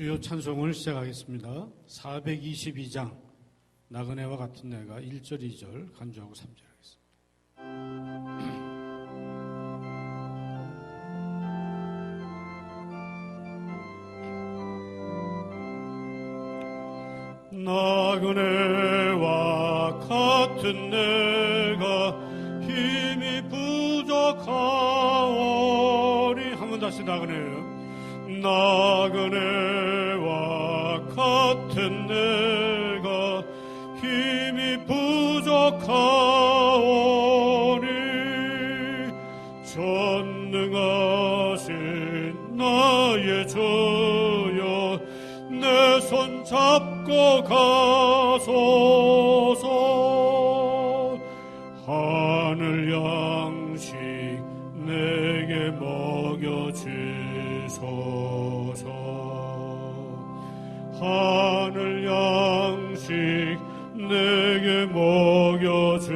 주요 찬송을 시작하겠습니다. 422장 나그네와 같은 내가 1절 2절 간주하고 3절 하겠습니다. 나그네와 같은 내가 힘이 부족하오니 한 번 다시 나그네와 같은 내가 힘이 부족하오니 전능하신 나의 주여 내 손 잡고 가소서. 하늘 양식 내게 먹여주소서. 하늘 양식 내게 먹여주소서.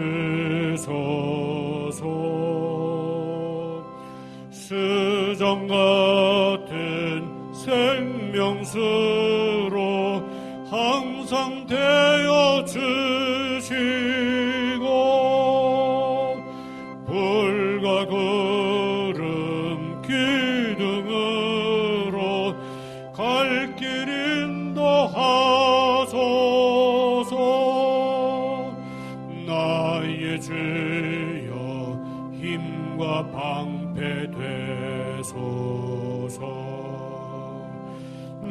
수정 같은 생명수로 항상 되어 주시고 불과 구름 기둥으로 갈 길 인도하소서. 나의 주여 힘과 방패 되소서.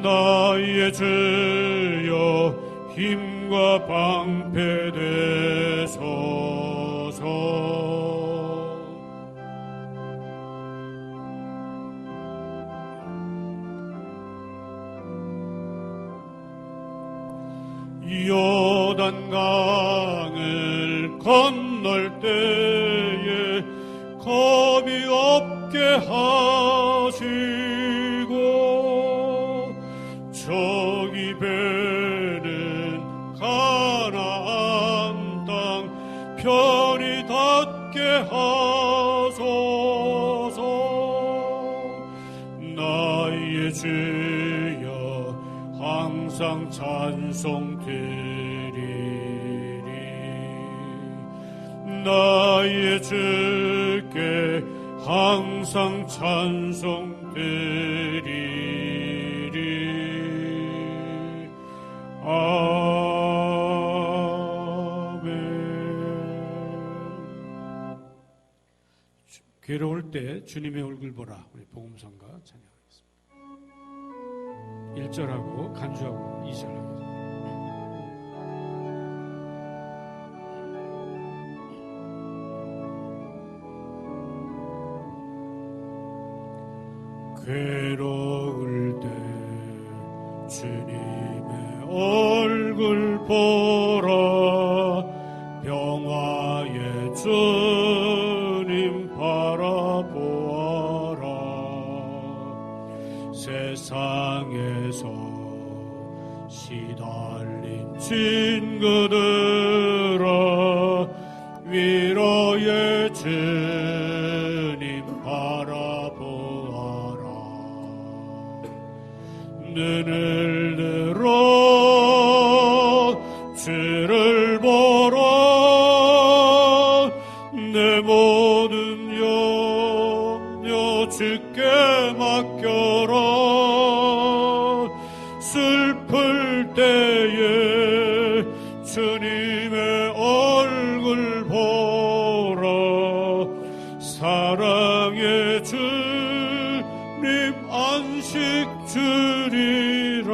나의 주여 힘과 방패 되소서. 요단강을 건널 때에 겁이 없게 하시고 저기 배는 가나안 땅 편히 닿게 하소서. 나의 주여 항상 찬송 드리리. 나의 주께 항상 찬송 드리리. 아멘. 괴로울 때 주님의 얼굴 보라. 우리 복음성가 찬양하겠습니다. 1절하고 간주하고 2절 하겠습니다. 괴로울 때 주님의 얼굴 보라. 평화의 주님 바라보아라. 세상에서 시달린 친구들아 위로의 주님 바라보아라. 눈을 들어 주를 보라. 내 모든 염려 주께 맡겨라. 슬플 때에 주님의 얼굴 보라. 사랑의 주님 안식 주리라.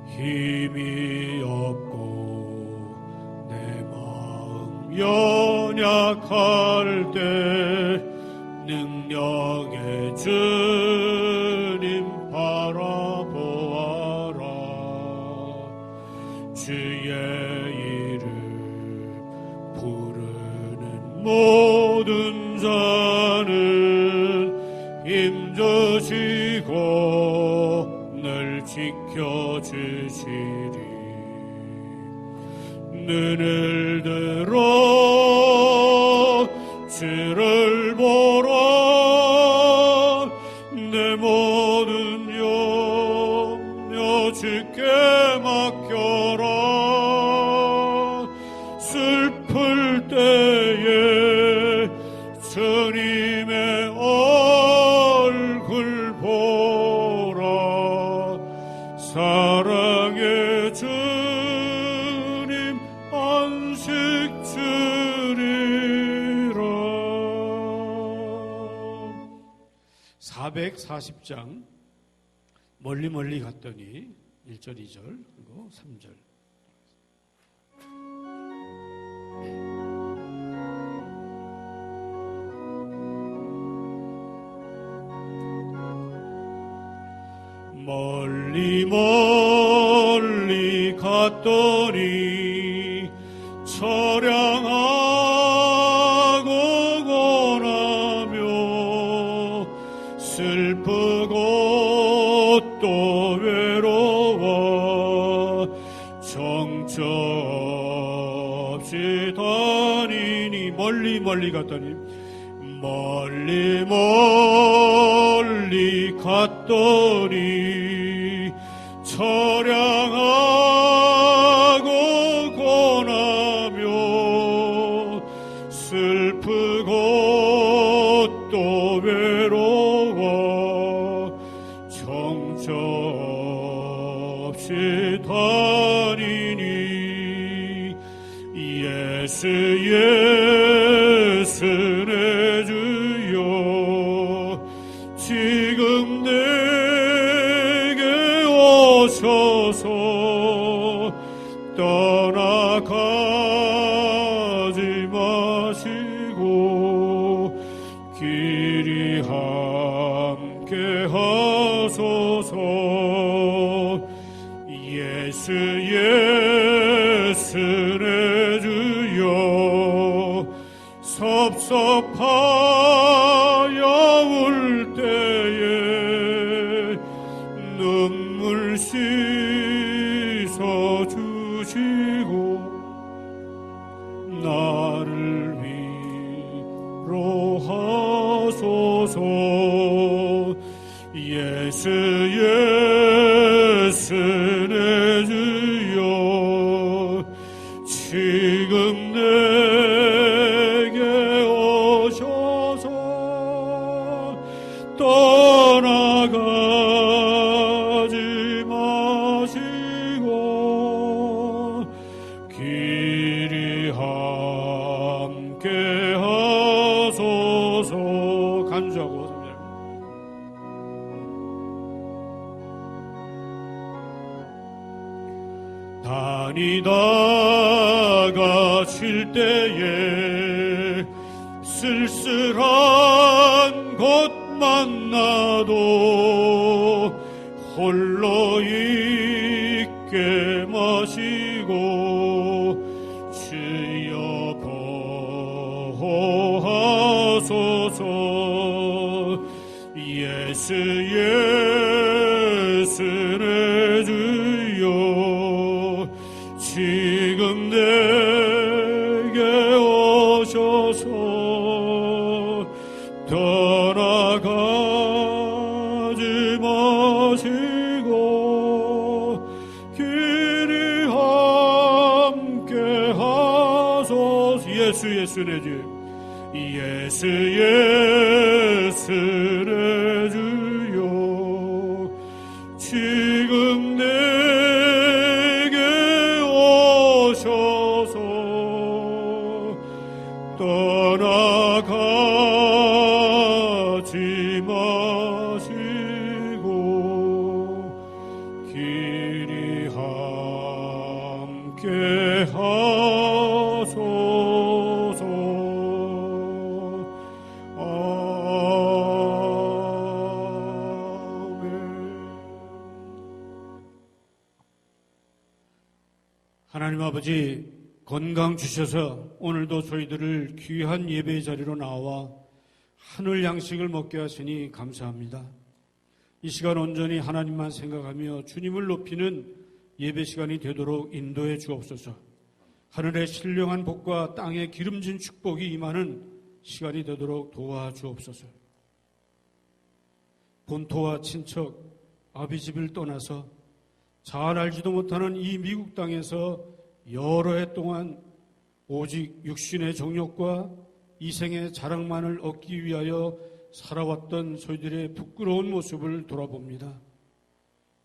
힘이 없고 내 마음 연약할 때 능력의 주님 바라보아라. 주의 이름 부르는 모든 자는 힘주시고 늘 지켜주시리. 눈을 들어 예수를 보라. 내 모든 염려 주께 맡겨라. 슬플 때에 주님의 얼굴 보라. 사랑의 주님 안식 주리라. 440장 멀리 멀리 갔더니 1절 2절 그리고 3절. 멀리 멀리 갔더니 처량하고 고난하며 슬프고 또 외로워 정처 없이 다니니 멀리 멀리 갔더니 멀리 멀리 갔더니 처량하고 고난하며 슬프고 또 외로워 정처 없이 다니니 예수 예수 내 주여 지금 내게 오셔서 떠나가지 마시고 길이 함께 하소서. 예수 예수 내 주여 섭섭하여 울 때에 눈물 씻어 주시고 나를 위로하소서. 예수 예수 내 주여 지금 내게 오셔서 떠나가지 마시고 길이 함께 하소서. 간주하고 다니다가 쉴 때에 쓸쓸한 곳 만나도 홀로 있게 마시고 주여 보호하소서. 예수 예수 내 주여 지금 내게 오셔서 떠나가지 마시고 길이 함께 하소서. 예수 예수 내 주 예수 예수 내 주여 지금 내게 오셔서 떠나가지 마시고 길이 함께 하소서. 하나님 아버지 건강 주셔서 오늘도 저희들을 귀한 예배의 자리로 나와 하늘 양식을 먹게 하시니 감사합니다. 이 시간 온전히 하나님만 생각하며 주님을 높이는 예배 시간이 되도록 인도해 주옵소서. 하늘의 신령한 복과 땅에 기름진 축복이 임하는 시간이 되도록 도와주옵소서. 본토와 친척, 아비집을 떠나서 잘 알지도 못하는 이 미국 땅에서 여러 해 동안 오직 육신의 정욕과 이생의 자랑만을 얻기 위하여 살아왔던 저희들의 부끄러운 모습을 돌아봅니다.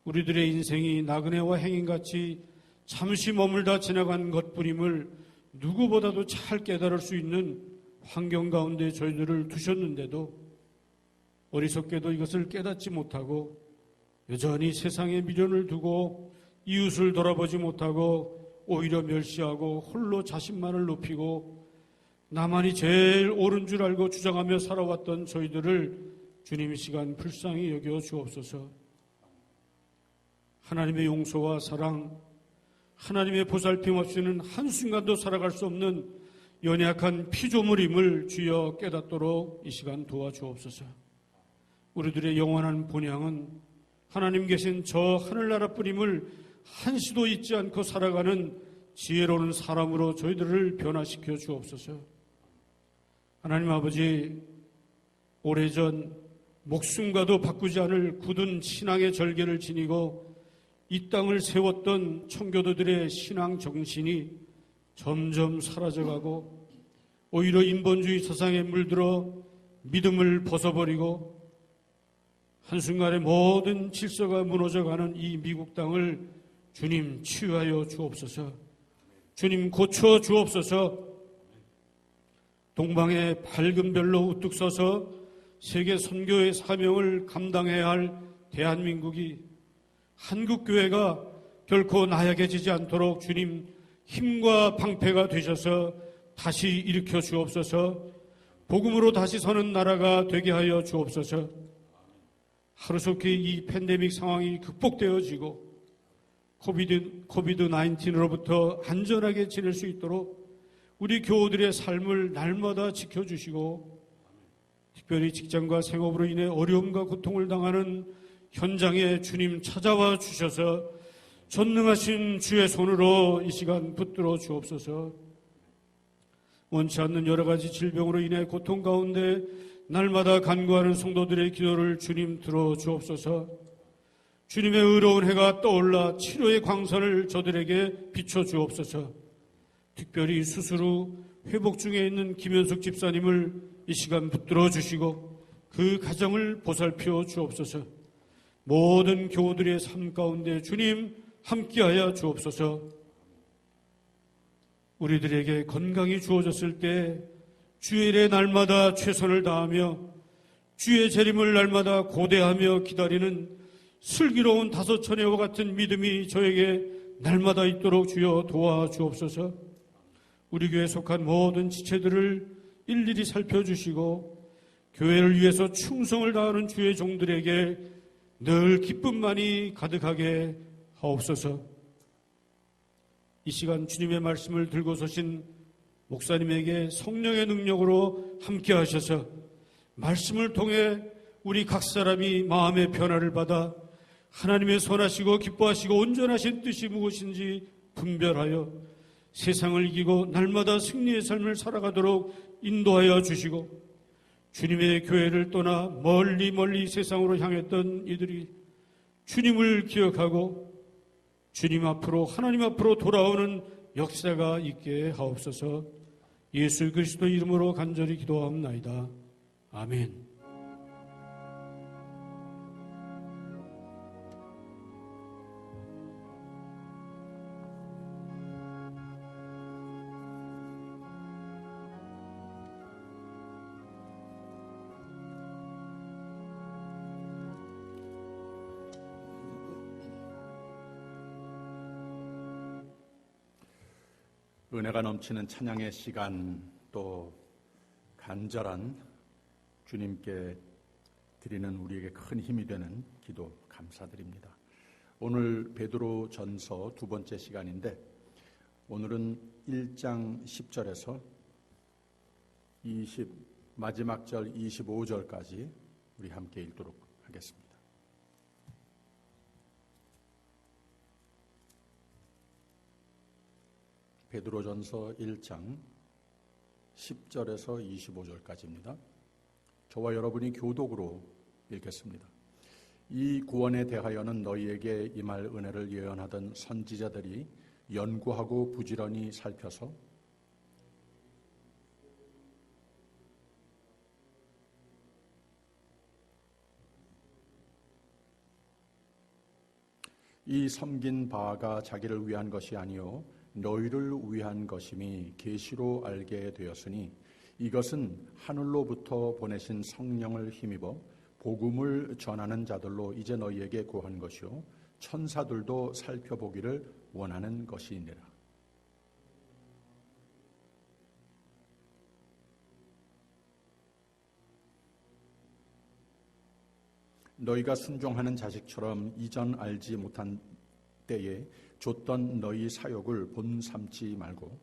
우리들의 인생이 나그네와 행인같이 잠시 머물다 지나간 것뿐임을 누구보다도 잘 깨달을 수 있는 환경 가운데 저희들을 두셨는데도 어리석게도 이것을 깨닫지 못하고 여전히 세상에 미련을 두고 이웃을 돌아보지 못하고 오히려 멸시하고 홀로 자신만을 높이고 나만이 제일 옳은 줄 알고 주장하며 살아왔던 저희들을 주님 이 시간 불쌍히 여겨 주옵소서. 하나님의 용서와 사랑, 하나님의 보살핌 없이는 한순간도 살아갈 수 없는 연약한 피조물임을 주여 깨닫도록 이 시간 도와주옵소서. 우리들의 영원한 본향은 하나님 계신 저 하늘나라뿐임을 한시도 잊지 않고 살아가는 지혜로운 사람으로 저희들을 변화시켜 주옵소서. 하나님 아버지, 오래전 목숨과도 바꾸지 않을 굳은 신앙의 절개를 지니고 이 땅을 세웠던 청교도들의 신앙 정신이 점점 사라져가고 오히려 인본주의 사상에 물들어 믿음을 벗어버리고 한순간에 모든 질서가 무너져가는 이 미국 땅을 주님 치유하여 주옵소서. 주님 고쳐 주옵소서. 동방의 밝은 별로 우뚝 서서 세계 선교의 사명을 감당해야 할 대한민국이 한국교회가 결코 나약해지지 않도록 주님 힘과 방패가 되셔서 다시 일으켜 주옵소서. 복음으로 다시 서는 나라가 되게 하여 주옵소서. 하루속히 이 팬데믹 상황이 극복되어지고 코비드-19로부터 안전하게 지낼 수 있도록 우리 교우들의 삶을 날마다 지켜주시고 특별히 직장과 생업으로 인해 어려움과 고통을 당하는 현장에 주님 찾아와 주셔서 전능하신 주의 손으로 이 시간 붙들어 주옵소서. 원치 않는 여러 가지 질병으로 인해 고통 가운데 날마다 간구하는 성도들의 기도를 주님 들어 주옵소서. 주님의 의로운 해가 떠올라 치료의 광선을 저들에게 비춰 주옵소서. 특별히 수술 후 회복 중에 있는 김현숙 집사님을 이 시간 붙들어 주시고 그 가정을 보살펴 주옵소서. 모든 교우들의 삶 가운데 주님 함께하여 주옵소서. 우리들에게 건강이 주어졌을 때 주의 일에 날마다 최선을 다하며 주의 재림을 날마다 고대하며 기다리는 슬기로운 다섯처녀와 같은 믿음이 저에게 날마다 있도록 주여 도와주옵소서. 우리 교회에 속한 모든 지체들을 일일이 살펴주시고 교회를 위해서 충성을 다하는 주의 종들에게 늘 기쁨만이 가득하게 하옵소서. 이 시간 주님의 말씀을 들고 서신 목사님에게 성령의 능력으로 함께 하셔서 말씀을 통해 우리 각 사람이 마음의 변화를 받아 하나님의 선하시고 기뻐하시고 온전하신 뜻이 무엇인지 분별하여 세상을 이기고 날마다 승리의 삶을 살아가도록 인도하여 주시고 주님의 교회를 떠나 멀리 멀리 세상으로 향했던 이들이 주님을 기억하고 주님 앞으로 하나님 앞으로 돌아오는 역사가 있게 하옵소서. 예수 그리스도 이름으로 간절히 기도하옵나이다. 아멘. 은혜가 넘치는 찬양의 시간, 또 간절한 주님께 드리는 우리에게 큰 힘이 되는 기도 감사드립니다. 오늘 베드로 전서 두 번째 시간인데 오늘은 1장 10절에서 마지막 절 25절까지 우리 함께 읽도록 하겠습니다. 베드로전서 1장 10절에서 25절까지입니다. 저와 여러분이 교독으로 읽겠습니다. 이 구원에 대하여는 너희에게 임할 은혜를 예언하던 선지자들이 연구하고 부지런히 살펴서 이 섬긴 바가 자기를 위한 것이 아니요 너희를 위한 것임이 계시로 알게 되었으니 이것은 하늘로부터 보내신 성령을 힘입어 복음을 전하는 자들로 이제 너희에게 구한 것이요 천사들도 살펴보기를 원하는 것이니라. 너희가 순종하는 자식처럼 이전 알지 못한 때에 줬던 너희 사욕을 본삼지 말고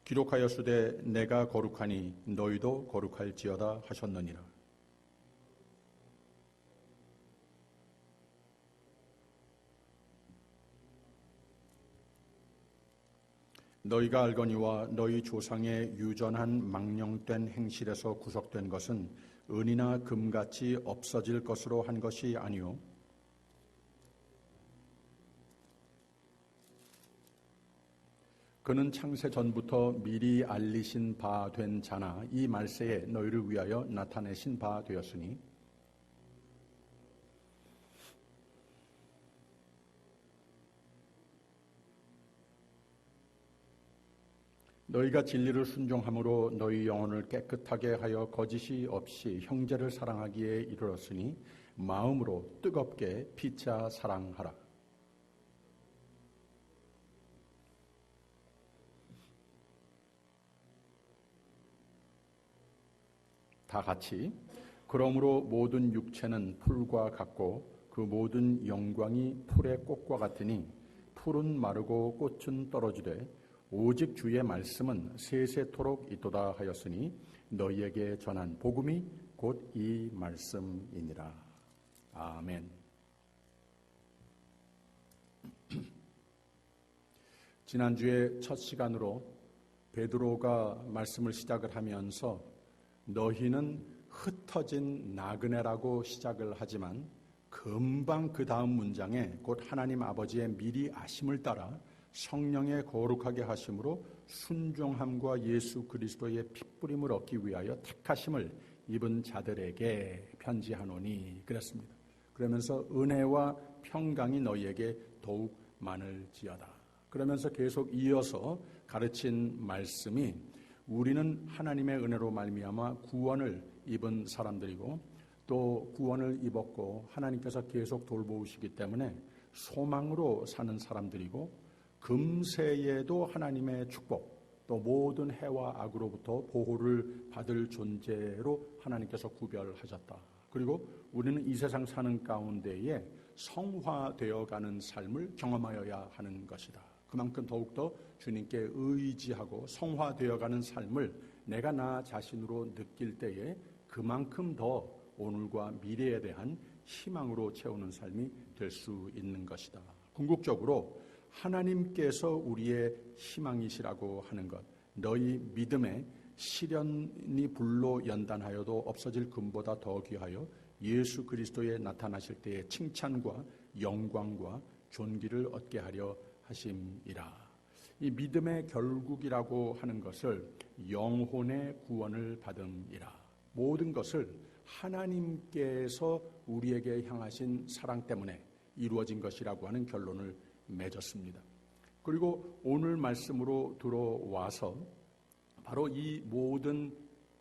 기록하였으되 내가 거룩하니 너희도 거룩할지어다 하셨느니라. 너희가 알거니와 너희 조상의 유전한 망령된 행실에서 구속된 것은 은이나 금같이 없어질 것으로 한 것이 아니요 그는 창세 전부터 미리 알리신 바 된 자나 이 말세에 너희를 위하여 나타내신 바 되었으니 너희가 진리를 순종함으로 너희 영혼을 깨끗하게 하여 거짓이 없이 형제를 사랑하기에 이르렀으니 마음으로 뜨겁게 피차 사랑하라. 다 같이 그러므로 모든 육체는 풀과 같고 그 모든 영광이 풀의 꽃과 같으니 풀은 마르고 꽃은 떨어지되 오직 주의 말씀은 세세토록 있도다 하였으니 너희에게 전한 복음이 곧 이 말씀이니라. 아멘. 지난주에 첫 시간으로 베드로가 말씀을 시작을 하면서 너희는 흩어진 나그네라고 시작을 하지만 금방 그 다음 문장에 곧 하나님 아버지의 미리 아심을 따라 성령의 거룩하게 하심으로 순종함과 예수 그리스도의 핏부림을 얻기 위하여 택하심을 입은 자들에게 편지하노니 그랬습니다. 그러면서 은혜와 평강이 너희에게 더욱 많을지어다. 그러면서 계속 이어서 가르친 말씀이 우리는 하나님의 은혜로 말미암아 구원을 입은 사람들이고 또 구원을 입었고 하나님께서 계속 돌보시기 때문에 소망으로 사는 사람들이고 금세에도 하나님의 축복 또 모든 해와 악으로부터 보호를 받을 존재로 하나님께서 구별하셨다. 그리고 우리는 이 세상 사는 가운데에 성화되어가는 삶을 경험하여야 하는 것이다. 그만큼 더욱더 주님께 의지하고 성화되어가는 삶을 내가 나 자신으로 느낄 때에 그만큼 더 오늘과 미래에 대한 희망으로 채우는 삶이 될 수 있는 것이다. 궁극적으로 하나님께서 우리의 희망이시라고 하는 것, 너희 믿음에 시련이 불로 연단하여도 없어질 금보다 더 귀하여 예수 그리스도에 나타나실 때의 칭찬과 영광과 존귀를 얻게 하려 하심이라. 이 믿음의 결국이라고 하는 것을 영혼의 구원을 받음이라. 모든 것을 하나님께서 우리에게 향하신 사랑 때문에 이루어진 것이라고 하는 결론을 맺었습니다. 그리고 오늘 말씀으로 들어와서 바로 이 모든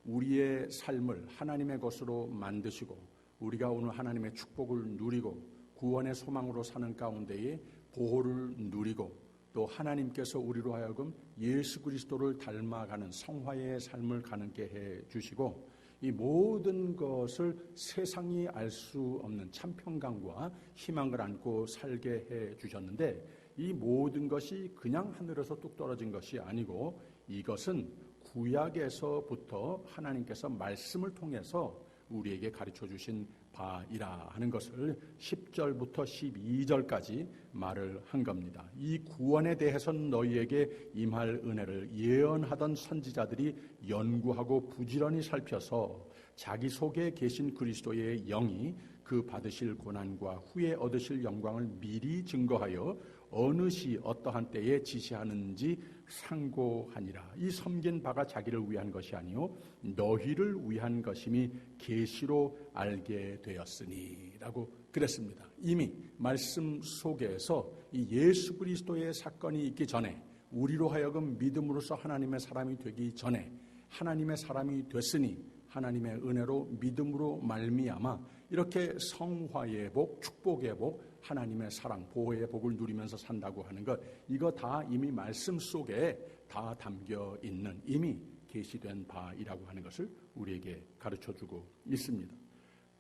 우리의 삶을 하나님의 것으로 만드시고 우리가 오늘 하나님의 축복을 누리고 구원의 소망으로 사는 가운데에 보호를 누리고 또 하나님께서 우리로 하여금 예수 그리스도를 닮아가는 성화의 삶을 가능케 해 주시고 이 모든 것을 세상이 알 수 없는 참 평강과 희망을 안고 살게 해 주셨는데 이 모든 것이 그냥 하늘에서 뚝 떨어진 것이 아니고 이것은 구약에서부터 하나님께서 말씀을 통해서 우리에게 가르쳐 주신 바이라 하는 것을 10절부터 12절까지 말을 한 겁니다. 이 구원에 대해서는 너희에게 임할 은혜를 예언하던 선지자들이 연구하고 부지런히 살펴서 자기 속에 계신 그리스도의 영이 그 받으실 고난과 후에 얻으실 영광을 미리 증거하여 어느 시 어떠한 때에 지시하는지 상고하니라. 이 섬긴 바가 자기를 위한 것이 아니요 너희를 위한 것임이 계시로 알게 되었으니 라고 그랬습니다. 이미 말씀 속에서 이 예수 그리스도의 사건이 있기 전에 우리로 하여금 믿음으로써 하나님의 사람이 되기 전에 하나님의 사람이 됐으니 하나님의 은혜로 믿음으로 말미암아 이렇게 성화의 복, 축복의 복, 하나님의 사랑, 보호의 복을 누리면서 산다고 하는 것, 이거 다 이미 말씀 속에 다 담겨 있는 이미 계시된 바이라고 하는 것을 우리에게 가르쳐주고 있습니다.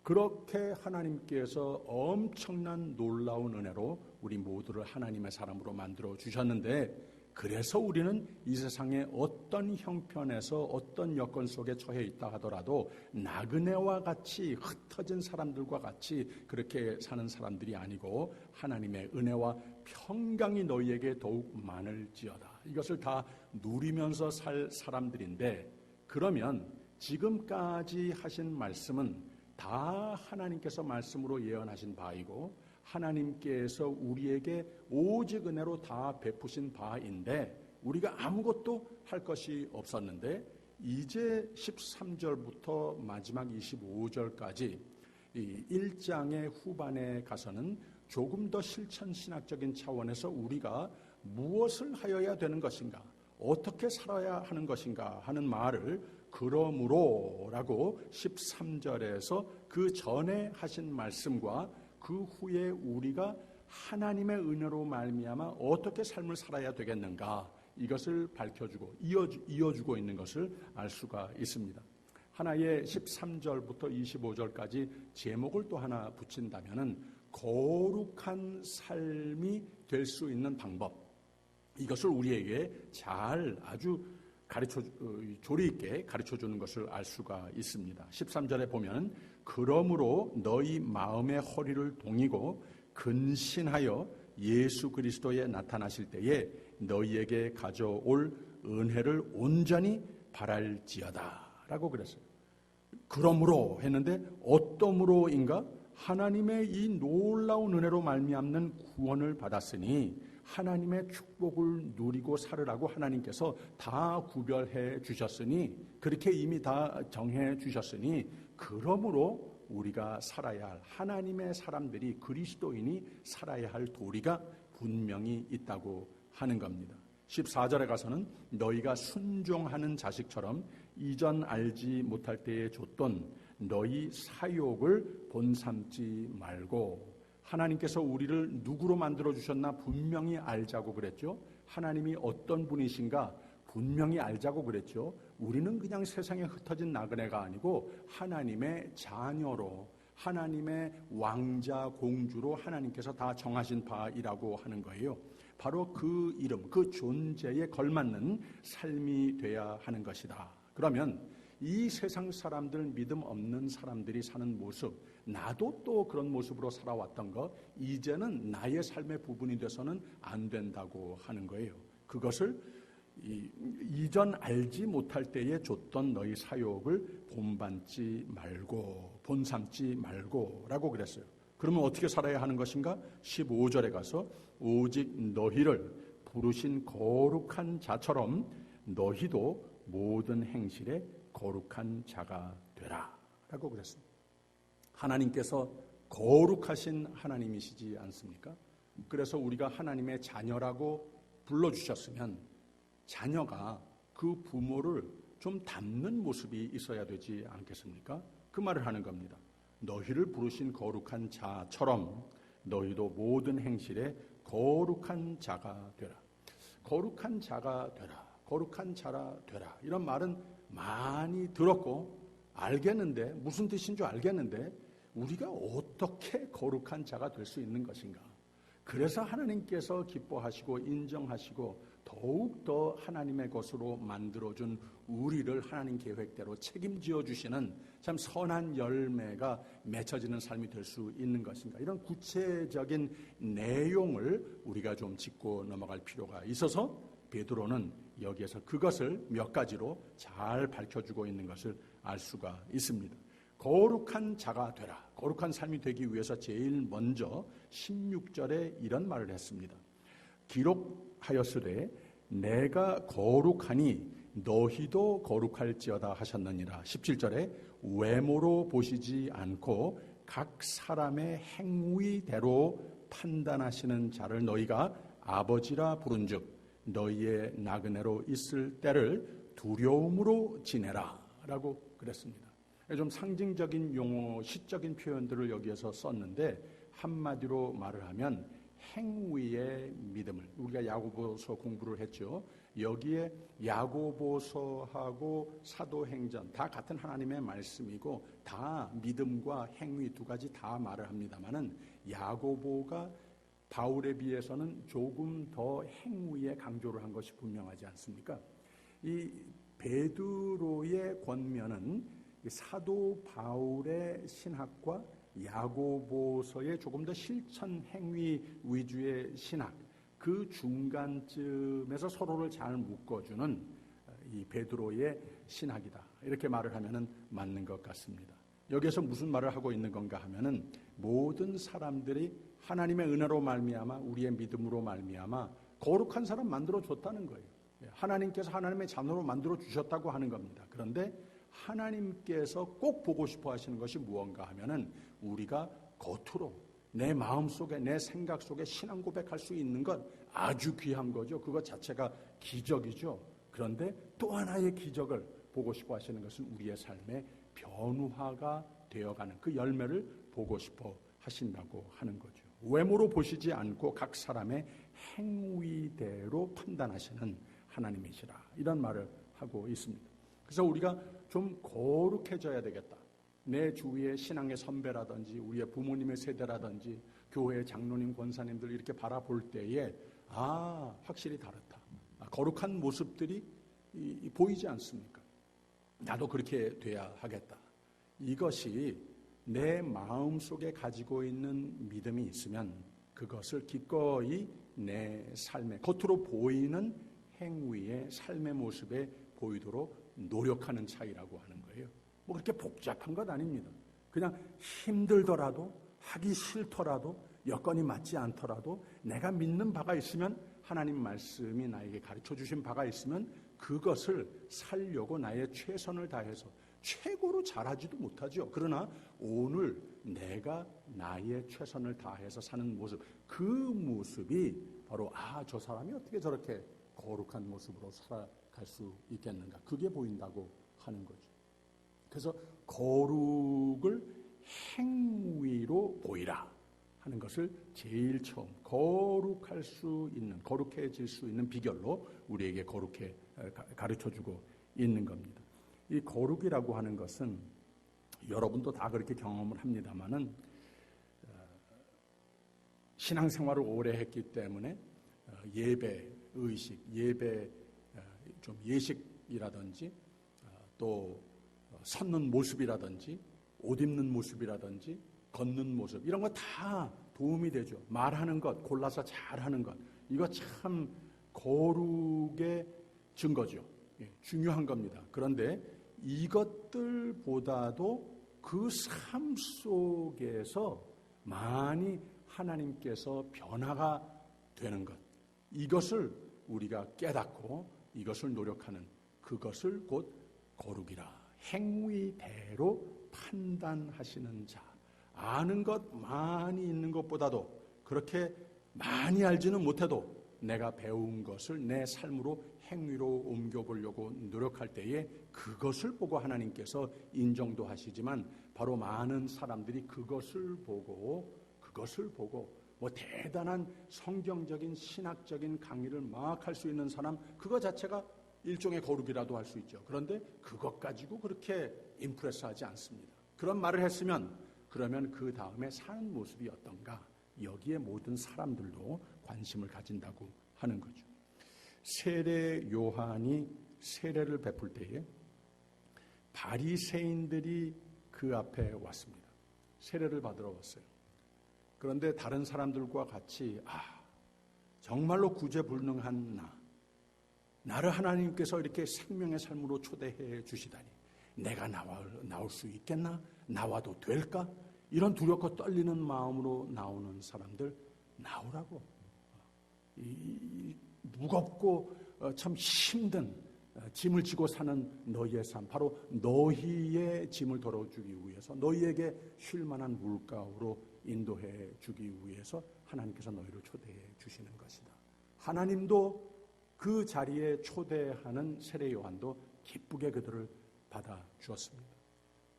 그렇게 하나님께서 엄청난 놀라운 은혜로 우리 모두를 하나님의 사람으로 만들어 주셨는데, 그래서 우리는 이 세상의 어떤 형편에서 어떤 여건 속에 처해 있다 하더라도 나그네와 같이 흩어진 사람들과 같이 그렇게 사는 사람들이 아니고 하나님의 은혜와 평강이 너희에게 더욱 많을지어다. 이것을 다 누리면서 살 사람들인데, 그러면 지금까지 하신 말씀은 다 하나님께서 말씀으로 예언하신 바이고 하나님께서 우리에게 오직 은혜로 다 베푸신 바인데 우리가 아무것도 할 것이 없었는데, 이제 13절부터 마지막 25절까지 이 1장의 후반에 가서는 조금 더 실천신학적인 차원에서 우리가 무엇을 하여야 되는 것인가, 어떻게 살아야 하는 것인가 하는 말을 그러므로라고 13절에서 그 전에 하신 말씀과 그 후에 우리가 하나님의 은혜로 말미암아 어떻게 삶을 살아야 되겠는가, 이것을 밝혀주고 이어주고 있는 것을 알 수가 있습니다. 하나의 13절부터 25절까지 제목을 또 하나 붙인다면은 거룩한 삶이 될 수 있는 방법, 이것을 우리에게 잘 아주 조리 있게 가르쳐주는 것을 알 수가 있습니다. 13절에 보면 그러므로 너희 마음의 허리를 동이고 근신하여 예수 그리스도에 나타나실 때에 너희에게 가져올 은혜를 온전히 바랄지어다 라고 그랬어요. 그러므로 했는데 어떠므로인가? 하나님의 이 놀라운 은혜로 말미암는 구원을 받았으니 하나님의 축복을 누리고 살으라고 하나님께서 다 구별해 주셨으니, 그렇게 이미 다 정해 주셨으니, 그러므로 우리가 살아야 할, 하나님의 사람들이 그리스도인이 살아야 할 도리가 분명히 있다고 하는 겁니다. 14절에 가서는 너희가 순종하는 자식처럼 이전 알지 못할 때에 줬던 너희 사욕을 본삼지 말고, 하나님께서 우리를 누구로 만들어 주셨나 분명히 알자고 그랬죠. 하나님이 어떤 분이신가 분명히 알자고 그랬죠. 우리는 그냥 세상에 흩어진 나그네가 아니고 하나님의 자녀로, 하나님의 왕자 공주로 하나님께서 다 정하신 바이라고 하는 거예요. 바로 그 이름, 그 존재에 걸맞는 삶이 돼야 하는 것이다. 그러면 이 세상 사람들, 믿음 없는 사람들이 사는 모습, 나도 또 그런 모습으로 살아왔던 것, 이제는 나의 삶의 부분이 돼서는 안 된다고 하는 거예요. 그것을 이전 알지 못할 때에 줬던 너희 사욕을 본받지 말고, 본삼지 말고 라고 그랬어요. 그러면 어떻게 살아야 하는 것인가? 15절에 가서 오직 너희를 부르신 거룩한 자처럼 너희도 모든 행실에 거룩한 자가 되라 라고 그랬습니다. 하나님께서 거룩하신 하나님이시지 않습니까? 그래서 우리가 하나님의 자녀라고 불러주셨으면 자녀가 그 부모를 좀 닮는 모습이 있어야 되지 않겠습니까? 그 말을 하는 겁니다. 너희를 부르신 거룩한 자처럼 너희도 모든 행실에 거룩한 자가 되라. 거룩한 자가 되라. 거룩한 자라 되라. 이런 말은 많이 들었고 알겠는데, 무슨 뜻인 줄 알겠는데, 우리가 어떻게 거룩한 자가 될 수 있는 것인가? 그래서 하나님께서 기뻐하시고 인정하시고 더욱더 하나님의 것으로 만들어준 우리를 하나님 계획대로 책임지어 주시는 참 선한 열매가 맺혀지는 삶이 될 수 있는 것인가. 이런 구체적인 내용을 우리가 좀 짚고 넘어갈 필요가 있어서 베드로는 여기에서 그것을 몇 가지로 잘 밝혀주고 있는 것을 알 수가 있습니다. 거룩한 자가 되라. 거룩한 삶이 되기 위해서 제일 먼저 16절에 이런 말을 했습니다. 기록하였으되 내가 거룩하니 너희도 거룩할지어다 하셨느니라. 17절에 외모로 보시지 않고 각 사람의 행위대로 판단하시는 자를 너희가 아버지라 부른즉 너희의 나그네로 있을 때를 두려움으로 지내라 라고 그랬습니다. 좀 상징적인 용어, 시적인 표현들을 여기에서 썼는데 한마디로 말을 하면 행위의 믿음을, 우리가 야고보서 공부를 했죠. 여기에 야고보서하고 사도행전 다 같은 하나님의 말씀이고 다 믿음과 행위 두 가지 다 말을 합니다마는 야고보가 바울에 비해서는 조금 더 행위에 강조를 한 것이 분명하지 않습니까? 이 베드로의 권면은 사도 바울의 신학과 야고보서의 조금 더 실천 행위 위주의 신학, 그 중간쯤에서 서로를 잘 묶어주는 이 베드로의 신학이다. 이렇게 말을 하면은 맞는 것 같습니다. 여기에서 무슨 말을 하고 있는 건가 하면은 모든 사람들이 하나님의 은혜로 말미암아 우리의 믿음으로 말미암아 거룩한 사람 만들어 줬다는 거예요. 하나님께서 하나님의 자녀로 만들어 주셨다고 하는 겁니다. 그런데 하나님께서 꼭 보고 싶어 하시는 것이 무언가 하면은 우리가 겉으로 내 마음 속에 내 생각 속에 신앙 고백할 수 있는 것 아주 귀한 거죠. 그것 자체가 기적이죠. 그런데 또 하나의 기적을 보고 싶어 하시는 것은 우리의 삶의 변화가 되어가는 그 열매를 보고 싶어 하신다고 하는 거죠. 외모로 보시지 않고 각 사람의 행위대로 판단하시는 하나님이시라. 이런 말을 하고 있습니다. 그래서 우리가 좀 거룩해져야 되겠다. 내 주위의 신앙의 선배라든지 우리의 부모님의 세대라든지 교회 장로님 권사님들 이렇게 바라볼 때에 확실히 다르다. 거룩한 모습들이 보이지 않습니까? 나도 그렇게 돼야 하겠다. 이것이 내 마음속에 가지고 있는 믿음이 있으면 그것을 기꺼이 내 삶에 겉으로 보이는 행위의 삶의 모습에 보이도록 노력하는 차이라고 하는 거예요. 뭐 그렇게 복잡한 것 아닙니다. 그냥 힘들더라도 하기 싫더라도 여건이 맞지 않더라도 내가 믿는 바가 있으면 하나님 말씀이 나에게 가르쳐 주신 바가 있으면 그것을 살려고 나의 최선을 다해서 최고로 잘하지도 못하죠. 그러나 오늘 내가 나의 최선을 다해서 사는 모습, 그 모습이 바로 저 사람이 어떻게 저렇게 거룩한 모습으로 살아갈 수 있겠는가. 그게 보인다고 하는 거죠. 그래서 거룩을 행위로 보이라 하는 것을 제일 처음 거룩할 수 있는, 거룩해질 수 있는 비결로 우리에게 거룩해 가르쳐주고 있는 겁니다. 이 거룩이라고 하는 것은 여러분도 다 그렇게 경험을 합니다마는 신앙생활을 오래 했기 때문에 예배 의식, 예배 좀 예식이라든지 또 섰는 모습이라든지 옷 입는 모습이라든지 걷는 모습 이런 거 다 도움이 되죠. 말하는 것, 골라서 잘하는 것 이거 참 거룩의 증거죠. 중요한 겁니다. 그런데 이것들보다도 그 삶 속에서 많이 하나님께서 변화가 되는 것 이것을 우리가 깨닫고 이것을 노력하는 그것을 곧 거룩이라. 행위대로 판단하시는 자. 아는 것 많이 있는 것보다도 그렇게 많이 알지는 못해도 내가 배운 것을 내 삶으로 행위로 옮겨보려고 노력할 때에 그것을 보고 하나님께서 인정도 하시지만 바로 많은 사람들이 그것을 보고 뭐 대단한 성경적인 신학적인 강의를 막 할 수 있는 사람 그거 자체가 일종의 거룩이라도 할 수 있죠. 그런데 그것 가지고 그렇게 임프레스하지 않습니다. 그런 말을 했으면 그러면 그 다음에 사는 모습이 어떤가 여기에 모든 사람들도 관심을 가진다고 하는 거죠. 세례 요한이 세례를 베풀 때에 바리새인들이 그 앞에 왔습니다. 세례를 받으러 왔어요. 그런데 다른 사람들과 같이 정말로 구제불능한 나를 하나님께서 이렇게 생명의 삶으로 초대해 주시다니 내가 나올 수 있겠나? 나와도 될까? 이런 두렵고 떨리는 마음으로 나오는 사람들 나오라고. 이 무겁고 참 힘든 짐을 지고 사는 너희의 삶, 바로 너희의 짐을 덜어주기 위해서 너희에게 쉴 만한 물가로 인도해 주기 위해서 하나님께서 너희를 초대해 주시는 것이다. 하나님도 그 자리에 초대하는 세례 요한도 기쁘게 그들을 받아 주었습니다.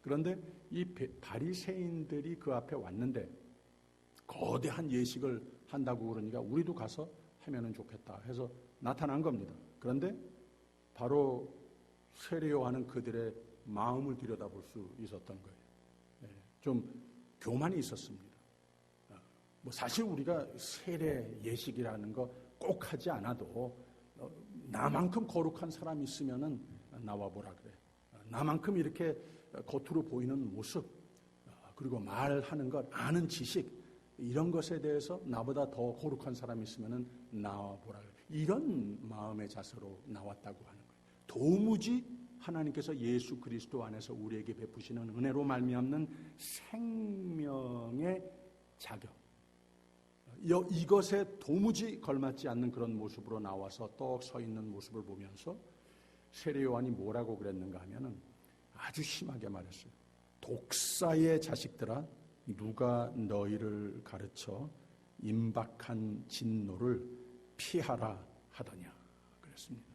그런데 이 바리새인들이 그 앞에 왔는데 거대한 예식을 한다고 그러니까 우리도 가서 하면은 좋겠다 해서 나타난 겁니다. 그런데 바로 세례 요한은 그들의 마음을 들여다볼 수 있었던 거예요. 좀 교만이 있었습니다. 사실 우리가 세례 예식이라는 거 꼭 하지 않아도 나만큼 거룩한 사람이 있으면은 나와보라 그래. 나만큼 이렇게 겉으로 보이는 모습, 그리고 말하는 것, 아는 지식, 이런 것에 대해서 나보다 더 거룩한 사람이 있으면은 나와보라 그래. 이런 마음의 자세로 나왔다고 하는 거예요. 도무지 하나님께서 예수 그리스도 안에서 우리에게 베푸시는 은혜로 말미암는 생명의 자격, 이것에 도무지 걸맞지 않는 그런 모습으로 나와서 떡 서 있는 모습을 보면서 세례 요한이 뭐라고 그랬는가 하면은 아주 심하게 말했어요. 독사의 자식들아, 누가 너희를 가르쳐 임박한 진노를 피하라 하더냐 그랬습니다.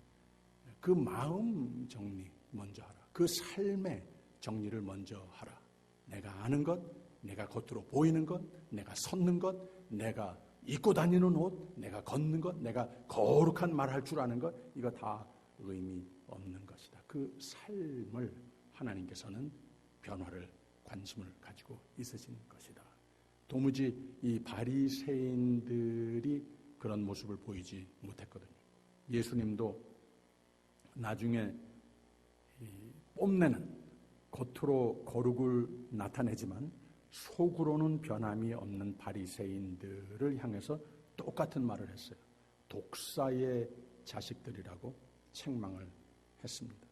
그 마음 정리 먼저 하라. 그 삶의 정리를 먼저 하라. 내가 아는 것, 내가 겉으로 보이는 것, 내가 섰는 것, 내가 입고 다니는 옷, 내가 걷는 것, 내가 거룩한 말할 줄 아는 것, 이거 다 의미 없는 것이다. 그 삶을 하나님께서는 변화를 관심을 가지고 있으신 것이다. 도무지 이 바리새인들이 그런 모습을 보이지 못했거든요. 예수님도 나중에 뽐내는 겉으로 거룩을 나타내지만 속으로는 변함이 없는 바리새인들을 향해서 똑같은 말을 했어요. 독사의 자식들이라고 책망을 했습니다.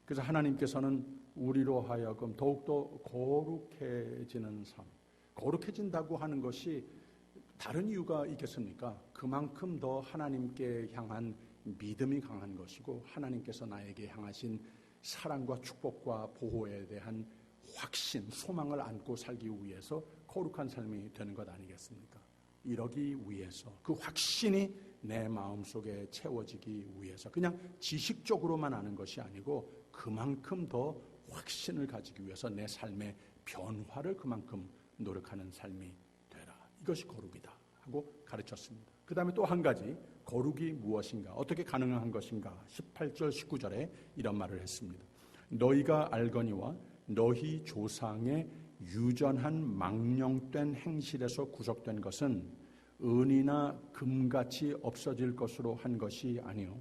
그래서 하나님께서는 우리로 하여금 더욱더 거룩해지는 삶, 거룩해진다고 하는 것이 다른 이유가 있겠습니까? 그만큼 더 하나님께 향한 믿음이 강한 것이고 하나님께서 나에게 향하신 사랑과 축복과 보호에 대한 확신, 소망을 안고 살기 위해서 거룩한 삶이 되는 것 아니겠습니까? 이러기 위해서, 그 확신이 내 마음속에 채워지기 위해서 그냥 지식적으로만 아는 것이 아니고 그만큼 더 확신을 가지기 위해서 내 삶의 변화를 그만큼 노력하는 삶이 되라. 이것이 거룩이다 하고 가르쳤습니다. 그 다음에 또 한 가지, 거룩이 무엇인가, 어떻게 가능한 것인가, 18절 19절에 이런 말을 했습니다. 너희가 알거니와 너희 조상의 유전한 망령된 행실에서 구속된 것은 은이나 금같이 없어질 것으로 한 것이 아니요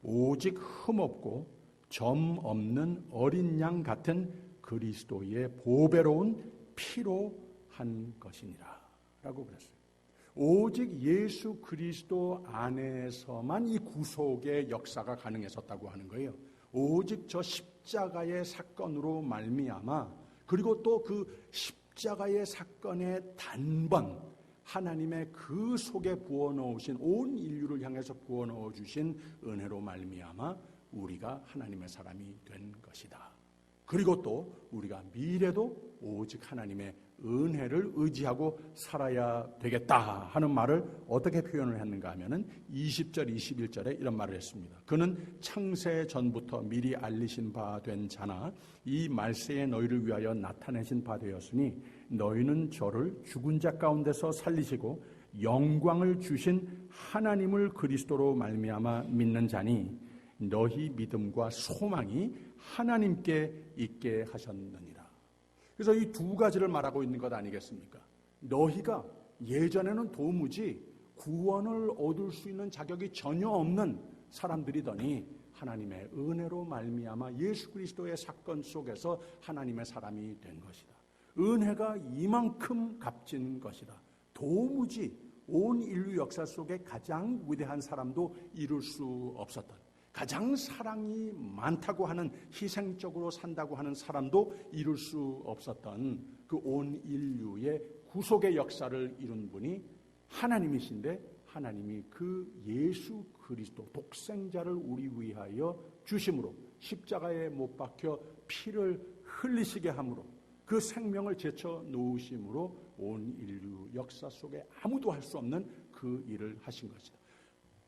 오직 흠없고 점 없는 어린 양 같은 그리스도의 보배로운 피로 한 것이니라 라고 그랬어요. 오직 예수 그리스도 안에서만 이 구속의 역사가 가능했었다고 하는 거예요. 오직 저 십자가의 사건으로 말미암아, 그리고 또 그 십자가의 사건의 단번 하나님의 그 속에 부어넣으신, 온 인류를 향해서 부어넣어 주신 은혜로 말미암아 우리가 하나님의 사람이 된 것이다. 그리고 또 우리가 미래도 오직 하나님의 은혜를 의지하고 살아야 되겠다 하는 말을 어떻게 표현을 했는가 하면은 20절 21절에 이런 말을 했습니다. 그는 창세 전부터 미리 알리신 바 된 자나 이 말세에 너희를 위하여 나타내신 바 되었으니 너희는 저를 죽은 자 가운데서 살리시고 영광을 주신 하나님을 그리스도로 말미암아 믿는 자니 너희 믿음과 소망이 하나님께 있게 하셨느니라. 그래서 이 두 가지를 말하고 있는 것 아니겠습니까? 너희가 예전에는 도무지 구원을 얻을 수 있는 자격이 전혀 없는 사람들이더니 하나님의 은혜로 말미암아 예수 그리스도의 사건 속에서 하나님의 사람이 된 것이다. 은혜가 이만큼 값진 것이다. 도무지 온 인류 역사 속에 가장 위대한 사람도 이룰 수 없었던, 가장 사랑이 많다고 하는, 희생적으로 산다고 하는 사람도 이룰 수 없었던 그 온 인류의 구속의 역사를 이룬 분이 하나님이신데, 하나님이 그 예수 그리스도 독생자를 우리 위하여 주심으로 십자가에 못 박혀 피를 흘리시게 함으로 그 생명을 제쳐 놓으심으로 온 인류 역사 속에 아무도 할 수 없는 그 일을 하신 것이다.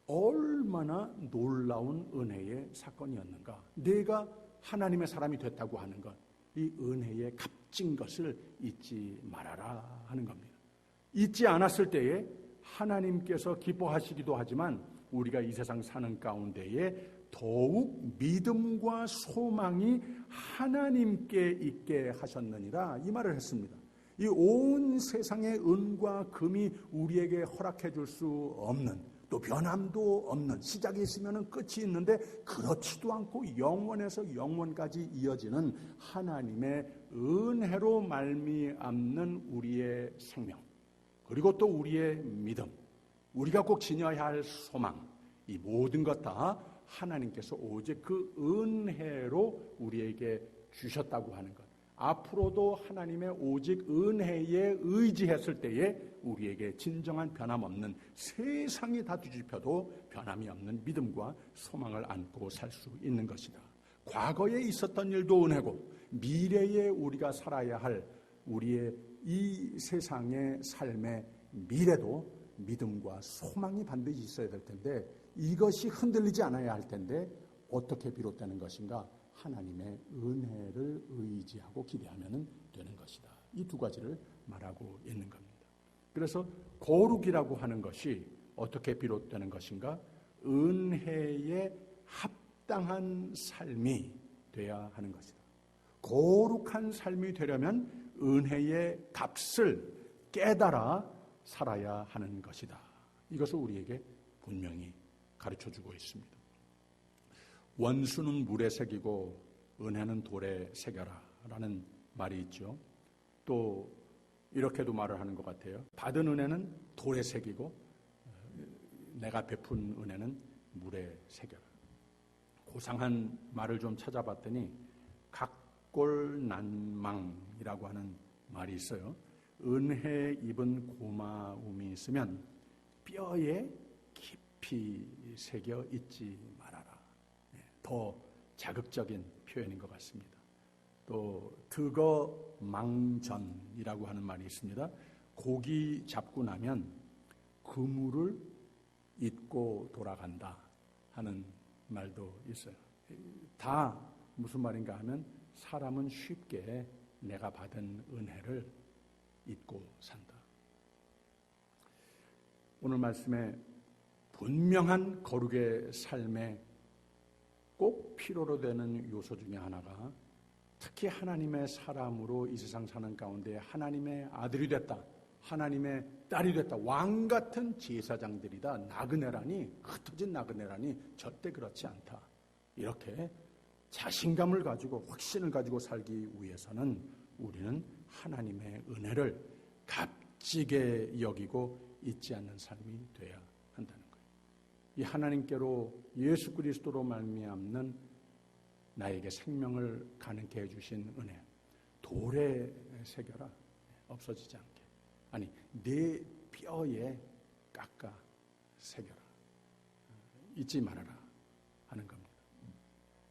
얼마나 놀라운 은혜의 사건이었는가. 내가 하나님의 사람이 됐다고 하는 것, 이 은혜의 값진 것을 잊지 말아라 하는 겁니다. 잊지 않았을 때에 하나님께서 기뻐하시기도 하지만 우리가 이 세상 사는 가운데에 더욱 믿음과 소망이 하나님께 있게 하셨느니라, 이 말을 했습니다. 이 온 세상의 은과 금이 우리에게 허락해 줄 수 없는, 또 변함도 없는, 시작이 있으면 끝이 있는데 그렇지도 않고 영원에서 영원까지 이어지는 하나님의 은혜로 말미암는 우리의 생명, 그리고 또 우리의 믿음, 우리가 꼭 지녀야 할 소망, 이 모든 것 다 하나님께서 오직 그 은혜로 우리에게 주셨다고 하는 것. 앞으로도 하나님의 오직 은혜에 의지했을 때에 우리에게 진정한 변함없는, 세상이 다 뒤집혀도 변함이 없는 믿음과 소망을 안고 살 수 있는 것이다. 과거에 있었던 일도 은혜고 미래에 우리가 살아야 할 우리의 이 세상의 삶의 미래도 믿음과 소망이 반드시 있어야 될 텐데, 이것이 흔들리지 않아야 할 텐데 어떻게 비롯되는 것인가? 하나님의 은혜를 의지하고 기대하면 되는 것이다. 이 두 가지를 말하고 있는 겁니다. 그래서 거룩이라고 하는 것이 어떻게 비롯되는 것인가? 은혜에 합당한 삶이 돼야 하는 것이다. 거룩한 삶이 되려면 은혜의 값을 깨달아 살아야 하는 것이다. 이것을 우리에게 분명히 가르쳐주고 있습니다. 원수는 물에 새기고 은혜는 돌에 새겨라 라는 말이 있죠. 또 이렇게도 말을 하는 것 같아요. 받은 은혜는 돌에 새기고 내가 베푼 은혜는 물에 새겨라. 고상한 말을 좀 찾아봤더니 각골난망이라고 하는 말이 있어요. 은혜 입은 고마움이 있으면 뼈에 깊이 새겨 있지 말아라. 더 자극적인 표현인 것 같습니다. 또 득어망전이라고 하는 말이 있습니다. 고기 잡고 나면 그물을 잊고 돌아간다 하는 말도 있어요. 다 무슨 말인가 하면 사람은 쉽게 내가 받은 은혜를 잊고 산다. 오늘 말씀에 분명한 거룩의 삶에 꼭 필요로 되는 요소 중에 하나가, 특히 하나님의 사람으로 이 세상 사는 가운데 하나님의 아들이 됐다, 하나님의 딸이 됐다, 왕 같은 제사장들이다, 나그네라니, 흩어진 나그네라니 절대 그렇지 않다. 이렇게 자신감을 가지고 확신을 가지고 살기 위해서는 우리는 하나님의 은혜를 값지게 여기고 잊지 않는 삶이 돼야 한다는 거예요. 이 하나님께로 예수 그리스도로 말미암는 나에게 생명을 가능케 해주신 은혜, 돌에 새겨라, 없어지지 않게. 아니, 내 뼈에 깎아 새겨라, 잊지 말아라 하는 겁니다.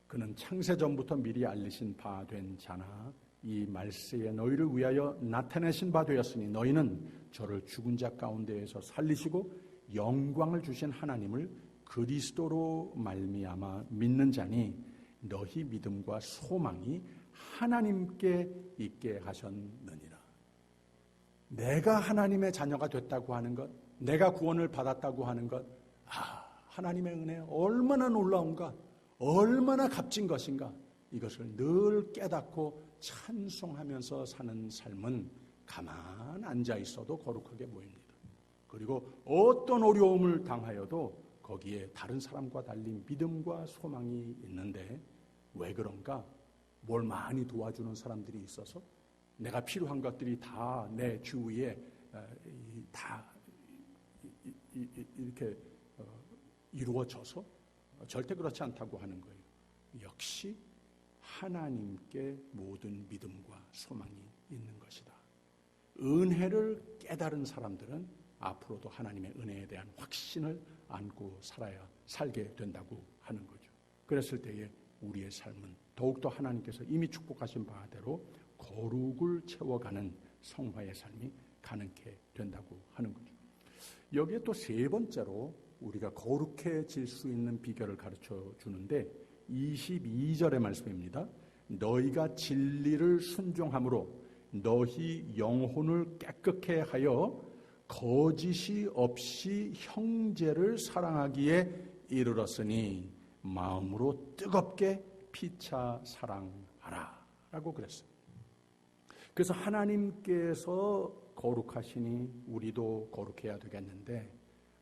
그는 창세전부터 미리 알리신 바 된 자나 이 말세에 너희를 위하여 나타내신 바 되었으니 너희는 저를 죽은 자 가운데에서 살리시고 영광을 주신 하나님을 그리스도로 말미암아 믿는 자니 너희 믿음과 소망이 하나님께 있게 하셨느니라. 내가 하나님의 자녀가 됐다고 하는 것, 내가 구원을 받았다고 하는 것, 하나님의 은혜 얼마나 놀라운가, 얼마나 값진 것인가, 이것을 늘 깨닫고 찬송하면서 사는 삶은 가만 앉아 있어도 거룩하게 보입니다. 그리고 어떤 어려움을 당하여도 거기에 다른 사람과 달리 믿음과 소망이 있는데 왜 그런가? 뭘 많이 도와주는 사람들이 있어서 내가 필요한 것들이 다 내 주위에 다 이렇게 이루어져서 절대 그렇지 않다고 하는 거예요. 역시 하나님께 모든 믿음과 소망이 있는 것이다. 은혜를 깨달은 사람들은 앞으로도 하나님의 은혜에 대한 확신을 안고 살게 된다고 하는 거죠. 그랬을 때에 우리의 삶은 더욱더 하나님께서 이미 축복하신 바대로 거룩을 채워가는 성화의 삶이 가능케 된다고 하는 거죠. 여기에 또 세 번째로 우리가 거룩해질 수 있는 비결을 가르쳐 주는데 22절의 말씀입니다. 너희가 진리를 순종함으로 너희 영혼을 깨끗게 하여 거짓이 없이 형제를 사랑하기에 이르렀으니 마음으로 뜨겁게 피차 사랑하라 라고 그랬어요. 그래서 하나님께서 거룩하시니 우리도 거룩해야 되겠는데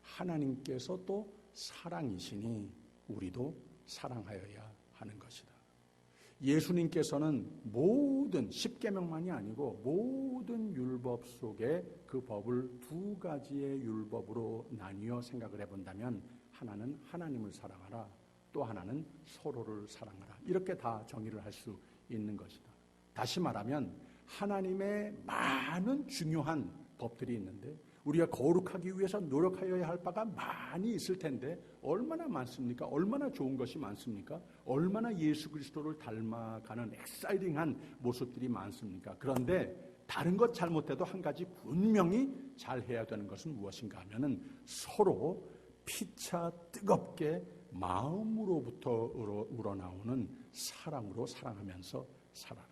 하나님께서 또 사랑이시니 우리도 사랑하여야 하는 것이다. 예수님께서는 모든 십계명만이 아니고 모든 율법 속에 그 법을 두 가지의 율법으로 나뉘어 생각을 해본다면 하나는 하나님을 사랑하라, 또 하나는 서로를 사랑하라, 이렇게 다 정의를 할 수 있는 것이다. 다시 말하면 하나님의 많은 중요한 법들이 있는데 우리가 거룩하기 위해서 노력하여야 할 바가 많이 있을 텐데 얼마나 많습니까? 얼마나 좋은 것이 많습니까? 얼마나 예수 그리스도를 닮아가는 엑사이팅한 모습들이 많습니까? 그런데 다른 것 잘못해도 한 가지 분명히 잘해야 되는 것은 무엇인가 하면은 서로 피차 뜨겁게 마음으로부터 우러나오는 사랑으로 사랑하면서 살아라.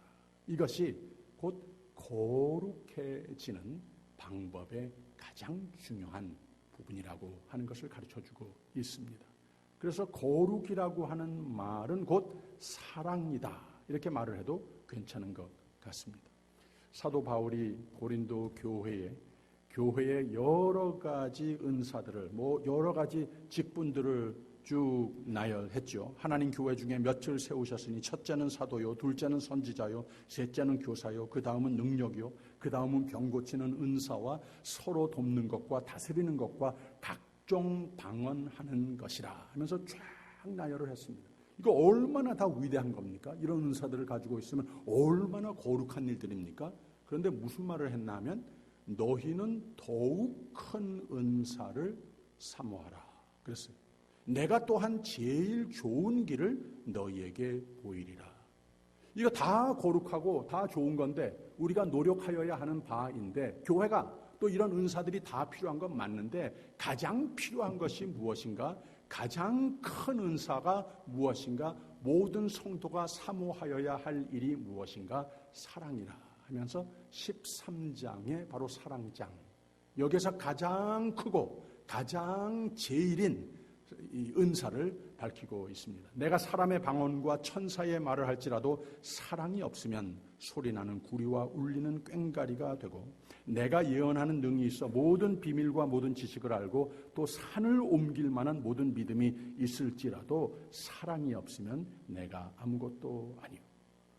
이것이 곧 거룩해지는 방법의 가장 중요한 부분이라고 하는 것을 가르쳐주고 있습니다. 그래서 거룩이라고 하는 말은 곧 사랑이다, 이렇게 말을 해도 괜찮은 것 같습니다. 사도 바울이 고린도 교회의 여러 가지 은사들을, 여러 가지 직분들을 쭉 나열했죠. 하나님 교회 중에 몇을 세우셨으니 첫째는 사도요, 둘째는 선지자요, 셋째는 교사요, 그 다음은 능력이요, 그 다음은 병 고치는 은사와 서로 돕는 것과 다스리는 것과 각종 방언하는 것이라 하면서 쫙 나열을 했습니다. 이거 얼마나 다 위대한 겁니까? 이런 은사들을 가지고 있으면 얼마나 거룩한 일들입니까? 그런데 무슨 말을 했나 하면 너희는 더욱 큰 은사를 사모하라 그랬어요. 내가 또한 제일 좋은 길을 너희에게 보이리라. 이거 다 거룩하고 다 좋은 건데 우리가 노력하여야 하는 바인데 교회가 또 이런 은사들이 다 필요한 건 맞는데 가장 필요한 것이 무엇인가? 가장 큰 은사가 무엇인가? 모든 성도가 사모하여야 할 일이 무엇인가? 사랑이라 하면서 13장에 바로 사랑장, 여기서 가장 크고 가장 제일인 이 은사를 밝히고 있습니다. 내가 사람의 방언과 천사의 말을 할지라도 사랑이 없으면 소리나는 구리와 울리는 꽹가리가 되고 내가 예언하는 능이 있어 모든 비밀과 모든 지식을 알고 또 산을 옮길 만한 모든 믿음이 있을지라도 사랑이 없으면 내가 아무것도 아니요.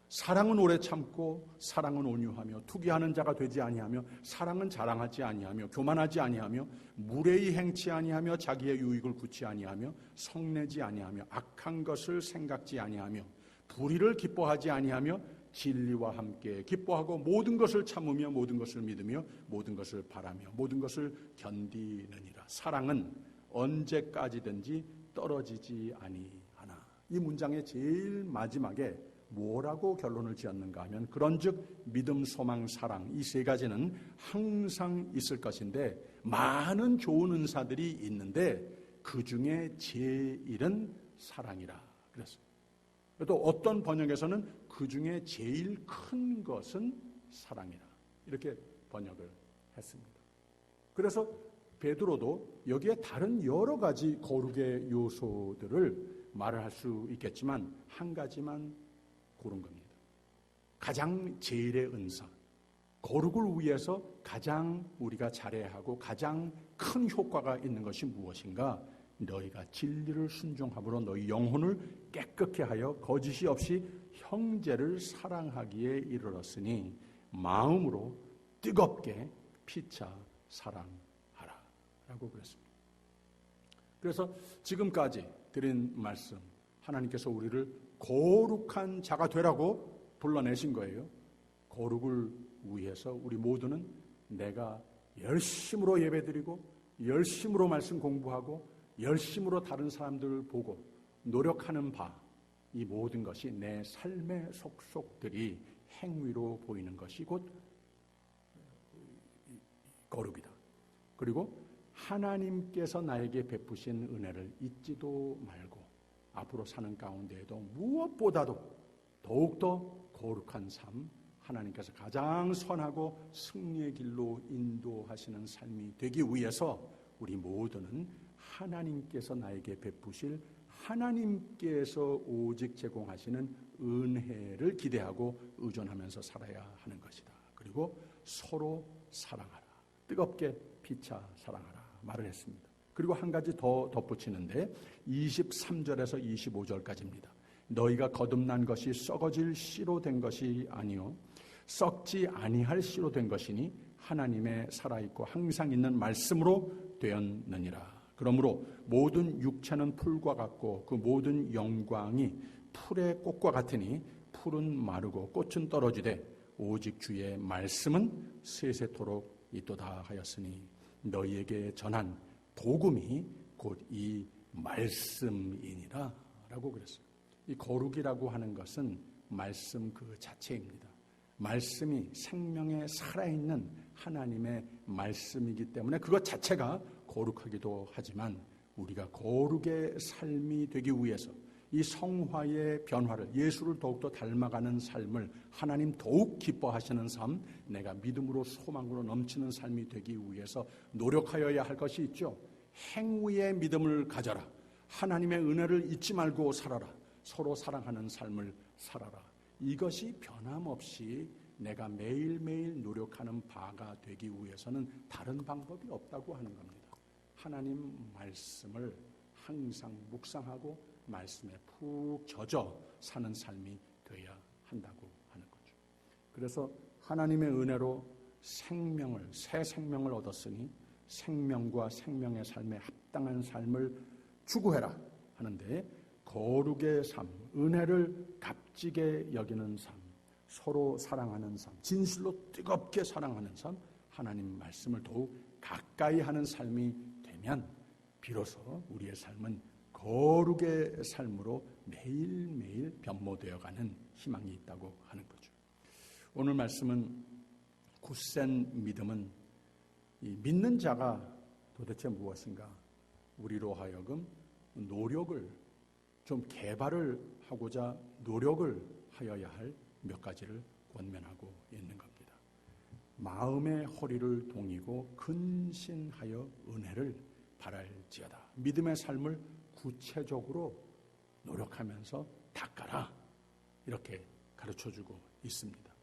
사랑은 오래 참고 사랑은 온유하며 투기하는 자가 되지 아니하며 사랑은 자랑하지 아니하며 교만하지 아니하며 무례히 행치 아니하며 자기의 유익을 굳지 아니하며 성내지 아니하며 악한 것을 생각지 아니하며 불의를 기뻐하지 아니하며 진리와 함께 기뻐하고 모든 것을 참으며 모든 것을 믿으며 모든 것을 바라며 모든 것을 견디느니라. 사랑은 언제까지든지 떨어지지 아니하나. 이 문장의 제일 마지막에 뭐라고 결론을 지었는가 하면 그런즉 믿음, 소망, 사랑, 이 세 가지는 항상 있을 것인데 많은 좋은 은사들이 있는데 그 중에 제일은 사랑이라 그랬어요. 또 어떤 번역에서는 그 중에 제일 큰 것은 사랑이라 이렇게 번역을 했습니다. 그래서 베드로도 여기에 다른 여러 가지 거룩의 요소들을 말을 할 수 있겠지만 한 가지만 고른 겁니다. 가장 제일의 은사, 거룩을 위해서 가장 우리가 잘해야 하고 가장 큰 효과가 있는 것이 무엇인가? 너희가 진리를 순종함으로 너희 영혼을 깨끗게 하여 거짓이 없이 형제를 사랑하기에 이르렀으니 마음으로 뜨겁게 피차 사랑하라 라고 그랬습니다. 그래서 지금까지 드린 말씀, 하나님께서 우리를 거룩한 자가 되라고 불러내신 거예요. 거룩을 위해서 우리 모두는 내가 열심으로 예배드리고 열심으로 말씀 공부하고 열심으로 다른 사람들을 보고 노력하는 바, 이 모든 것이 내 삶의 속속들이 행위로 보이는 것이 곧 거룩이다. 그리고 하나님께서 나에게 베푸신 은혜를 잊지도 말고 앞으로 사는 가운데에도 무엇보다도 더욱더 거룩한 삶, 하나님께서 가장 선하고 승리의 길로 인도하시는 삶이 되기 위해서 우리 모두는 하나님께서 나에게 베푸실 하나님께서 오직 제공하시는 은혜를 기대하고 의존하면서 살아야 하는 것이다. 그리고 서로 사랑하라. 뜨겁게 피차 사랑하라 말을 했습니다. 그리고 한 가지 더 덧붙이는데 23절에서 25절까지입니다. 너희가 거듭난 것이 썩어질 씨로 된 것이 아니요 썩지 아니할 씨로 된 것이니 하나님의 살아있고 항상 있는 말씀으로 되었느니라. 그러므로 모든 육체는 풀과 같고 그 모든 영광이 풀의 꽃과 같으니 풀은 마르고 꽃은 떨어지되 오직 주의 말씀은 세세토록 있도다 하였으니 너희에게 전한 복음이 곧 이 말씀이니라 라고 그랬어요. 이 거룩이라고 하는 것은 말씀 그 자체입니다. 말씀이 생명에 살아있는 하나님의 말씀이기 때문에 그것 자체가 거룩하기도 하지만 우리가 거룩의 삶이 되기 위해서 이 성화의 변화를 예수를 더욱더 닮아가는 삶을 하나님 더욱 기뻐하시는 삶, 내가 믿음으로 소망으로 넘치는 삶이 되기 위해서 노력하여야 할 것이 있죠. 행위의 믿음을 가져라. 하나님의 은혜를 잊지 말고 살아라. 서로 사랑하는 삶을 살아라. 이것이 변함없이 내가 매일매일 노력하는 바가 되기 위해서는 다른 방법이 없다고 하는 겁니다. 하나님 말씀을 항상 묵상하고 말씀에 푹 젖어 사는 삶이 되어야 한다고 하는 거죠. 그래서 하나님의 은혜로 생명을, 새 생명을 얻었으니 생명과 생명의 삶에 합당한 삶을 추구해라 하는데 거룩의 삶, 은혜를 값지게 여기는 삶, 서로 사랑하는 삶, 진실로 뜨겁게 사랑하는 삶, 하나님 말씀을 더욱 가까이 하는 삶이 되면 비로소 우리의 삶은 거룩의 삶으로 매일매일 변모되어가는 희망이 있다고 하는 거죠. 오늘 말씀은 굳센 믿음은 이 믿는 자가 도대체 무엇인가? 우리로 하여금 노력을 좀 개발을 하고자 노력을 하여야 할 몇 가지를 권면하고 있는 겁니다. 마음의 허리를 동이고 근신하여 은혜를 바랄지어다. 믿음의 삶을 구체적으로 노력하면서 닦아라. 이렇게 가르쳐주고 있습니다.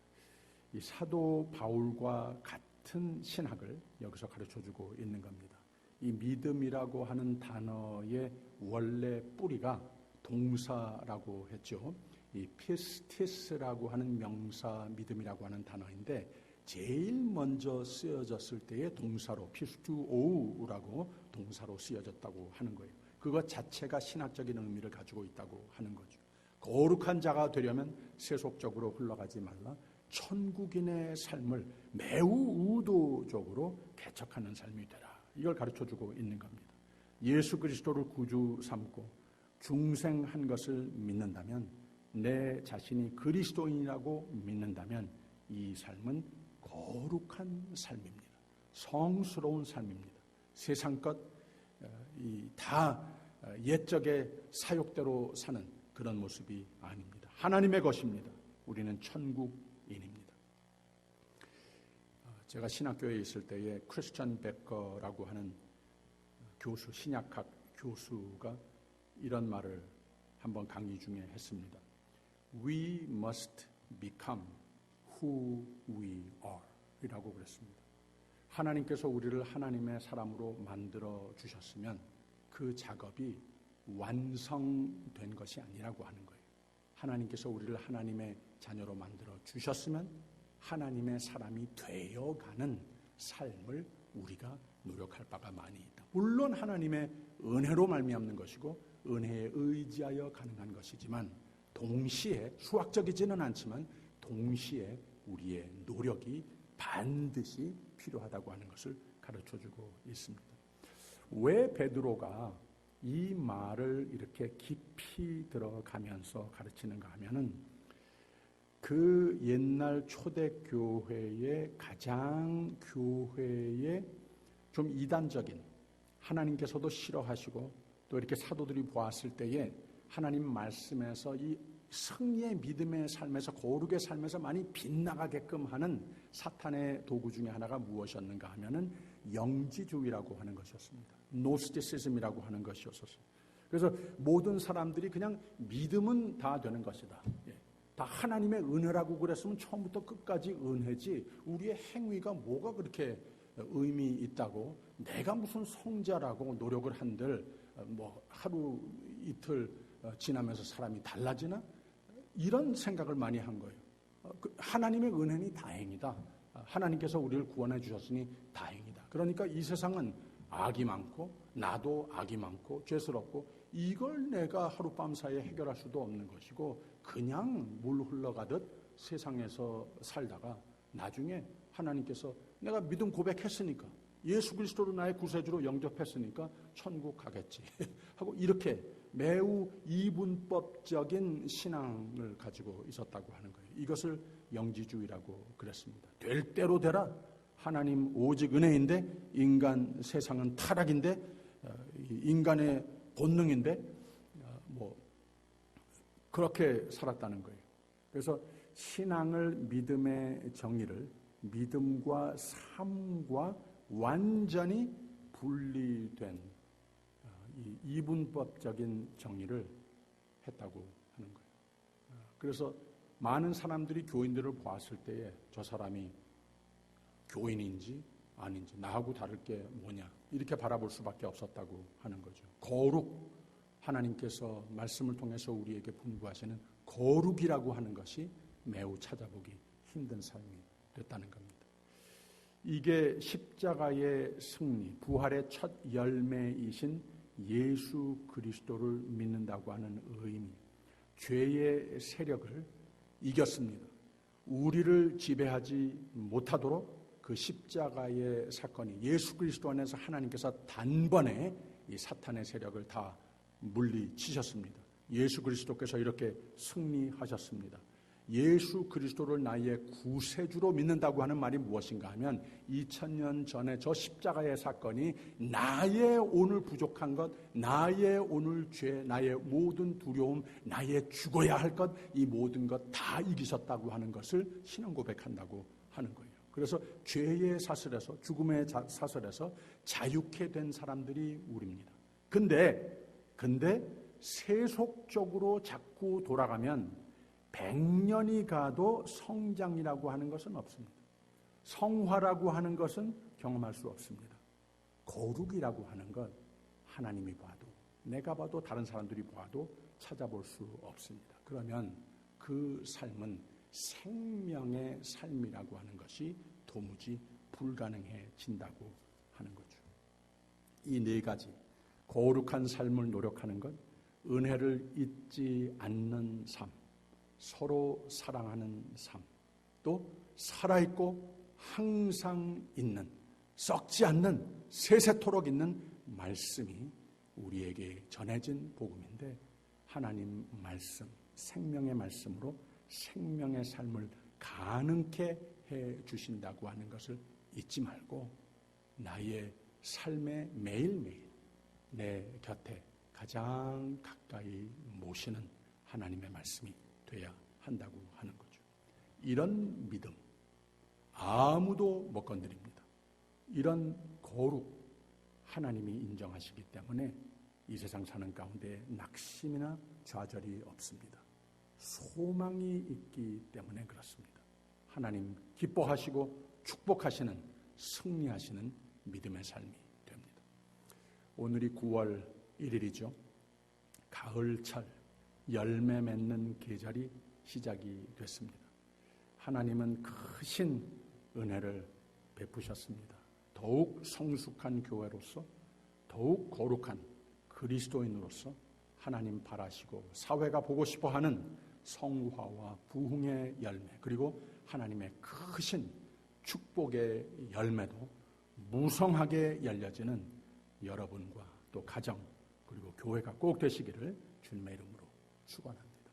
이 사도 바울과 같은 신학을 여기서 가르쳐주고 있는 겁니다. 이 믿음이라고 하는 단어의 원래 뿌리가 동사라고 했죠. 이 피스티스라고 하는 명사 믿음이라고 하는 단어인데 제일 먼저 쓰여졌을 때의 동사로 피스투오우라고 동사로 쓰여졌다고 하는 거예요. 그것 자체가 신학적인 의미를 가지고 있다고 하는 거죠. 거룩한 자가 되려면 세속적으로 흘러가지 말라. 천국인의 삶을 매우 의도적으로 개척하는 삶이 되라. 이걸 가르쳐주고 있는 겁니다. 예수 그리스도를 구주 삼고 중생한 것을 믿는다면 내 자신이 그리스도인이라고 믿는다면 이 삶은 거룩한 삶입니다. 성스러운 삶입니다. 세상 것 다 옛적의 사욕대로 사는 그런 모습이 아닙니다. 하나님의 것입니다. 우리는 천국인입니다. 제가 신학교에 있을 때에 크리스천 베커라고 하는 교수, 신약학 교수가 이런 말을 한번 강의 중에 했습니다. We must become who we are 이라고 그랬습니다. 하나님께서 우리를 하나님의 사람으로 만들어 주셨으면 그 작업이 완성된 것이 아니라고 하는 거예요. 하나님께서 우리를 하나님의 자녀로 만들어 주셨으면 하나님의 사람이 되어가는 삶을 우리가 노력할 바가 많이 있다. 물론 하나님의 은혜로 말미암는 것이고 은혜에 의지하여 가능한 것이지만 동시에 수학적이지는 않지만 동시에 우리의 노력이 반드시 필요하다고 하는 것을 가르쳐주고 있습니다. 왜 베드로가 이 말을 이렇게 깊이 들어가면서 가르치는가 하면은 그 옛날 초대교회의 가장 교회의 좀 이단적인, 하나님께서도 싫어하시고 또 이렇게 사도들이 보았을 때에 하나님 말씀에서 이 승리의 믿음의 삶에서 거룩의 삶에서 많이 빗나가게끔 하는 사탄의 도구 중에 하나가 무엇이었는가 하면은 영지주의라고 하는 것이었습니다. 노스티시즘이라고 하는 것이었었어요. 그래서 모든 사람들이 그냥 믿음은 다 되는 것이다. 다 하나님의 은혜라고 그랬으면 처음부터 끝까지 은혜지 우리의 행위가 뭐가 그렇게 의미 있다고, 내가 무슨 성자라고 노력을 한들 뭐 하루 이틀 지나면서 사람이 달라지나? 이런 생각을 많이 한 거예요. 하나님의 은혜니 다행이다. 하나님께서 우리를 구원해 주셨으니 다행이다. 그러니까 이 세상은 악이 많고 나도 악이 많고 죄스럽고 이걸 내가 하룻밤 사이에 해결할 수도 없는 것이고 그냥 물 흘러가듯 세상에서 살다가 나중에 하나님께서 내가 믿음 고백했으니까 예수 그리스도로 나의 구세주로 영접했으니까 천국 가겠지 하고 이렇게 매우 이분법적인 신앙을 가지고 있었다고 하는 거예요. 이것을 영지주의라고 그랬습니다. 될 대로 되라. 하나님 오직 은혜인데 인간 세상은 타락인데 인간의 본능인데 뭐 그렇게 살았다는 거예요. 그래서 신앙을 믿음의 정의를 믿음과 삶과 완전히 분리된 이 이분법적인 정의를 했다고 하는 거예요. 그래서 많은 사람들이 교인들을 보았을 때에 저 사람이 교인인지 아닌지 나하고 다를 게 뭐냐 이렇게 바라볼 수밖에 없었다고 하는 거죠. 거룩, 하나님께서 말씀을 통해서 우리에게 분부하시는 거룩이라고 하는 것이 매우 찾아보기 힘든 삶이 됐다는 겁니다. 이게 십자가의 승리, 부활의 첫 열매이신 예수 그리스도를 믿는다고 하는 의미, 죄의 세력을 이겼습니다. 우리를 지배하지 못하도록 그 십자가의 사건이 예수 그리스도 안에서 하나님께서 단번에 이 사탄의 세력을 다 물리치셨습니다. 예수 그리스도께서 이렇게 승리하셨습니다. 예수 그리스도를 나의 구세주로 믿는다고 하는 말이 무엇인가 하면 2000년 전에 저 십자가의 사건이 나의 오늘 부족한 것, 나의 오늘 죄, 나의 모든 두려움, 나의 죽어야 할 것, 이 모든 것 다 이기셨다고 하는 것을 신앙 고백한다고 하는 거예요. 그래서 죄의 사슬에서, 죽음의 사슬에서 자유케 된 사람들이 우리입니다. 근데 세속적으로 자꾸 돌아가면 100년이 가도 성장이라고 하는 것은 없습니다. 성화라고 하는 것은 경험할 수 없습니다. 거룩이라고 하는 것 하나님이 봐도 내가 봐도 다른 사람들이 봐도 찾아볼 수 없습니다. 그러면 그 삶은 생명의 삶이라고 하는 것이 도무지 불가능해진다고 하는 거죠. 이 네 가지 거룩한 삶을 노력하는 것, 은혜를 잊지 않는 삶, 서로 사랑하는 삶, 또 살아있고 항상 있는, 썩지 않는, 세세토록 있는 말씀이 우리에게 전해진 복음인데 하나님 말씀, 생명의 말씀으로 생명의 삶을 가능케 해 주신다고 하는 것을 잊지 말고 나의 삶의 매일매일 내 곁에 가장 가까이 모시는 하나님의 말씀이 돼야 한다고 하는 거죠. 이런 믿음 아무도 못 건드립니다. 이런 거룩 하나님이 인정하시기 때문에 이 세상 사는 가운데 낙심이나 좌절이 없습니다. 소망이 있기 때문에 그렇습니다. 하나님 기뻐하시고 축복하시는 승리하시는 믿음의 삶이 됩니다. 오늘이 9월 1일이죠. 가을철 열매 맺는 계절이 시작이 됐습니다. 하나님은 크신 은혜를 베푸셨습니다. 더욱 성숙한 교회로서, 더욱 거룩한 그리스도인으로서 하나님 바라시고 사회가 보고 싶어하는 성화와 부흥의 열매, 그리고 하나님의 크신 축복의 열매도 무성하게 열려지는 여러분과 또 가정, 그리고 교회가 꼭 되시기를 주님의 이름으로 축원합니다.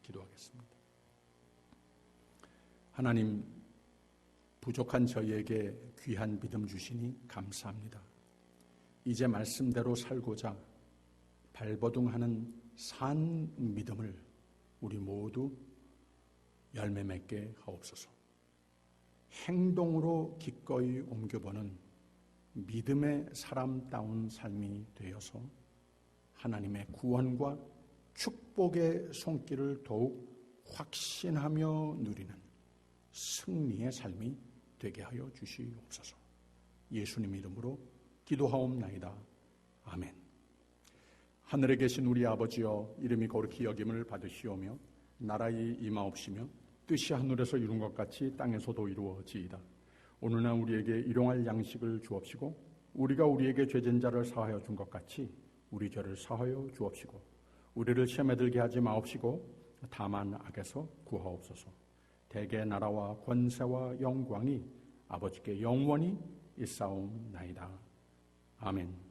기도하겠습니다. 하나님, 부족한 저희에게 귀한 믿음 주시니 감사합니다. 이제 말씀대로 살고자 발버둥하는 산 믿음을 우리 모두 열매 맺게 하옵소서. 행동으로 기꺼이 옮겨보는 믿음의 사람다운 삶이 되어서 하나님의 구원과 축복의 손길을 더욱 확신하며 누리는 승리의 삶이 되게 하여 주시옵소서. 예수님 이름으로 기도하옵나이다. 아멘. 하늘에 계신 우리 아버지여, 이름이 거룩히 여김을 받으시오며 나라의 임하옵시며 뜻이 하늘에서 이룬 것 같이 땅에서도 이루어지이다. 오늘날 우리에게 일용할 양식을 주옵시고 우리가 우리에게 죄진 자를 사하여 준 것 같이 우리 죄를 사하여 주옵시고 우리를 시험에 들게 하지 마옵시고 다만 악에서 구하옵소서. 대개 나라와 권세와 영광이 아버지께 영원히 있사옵나이다. 아멘.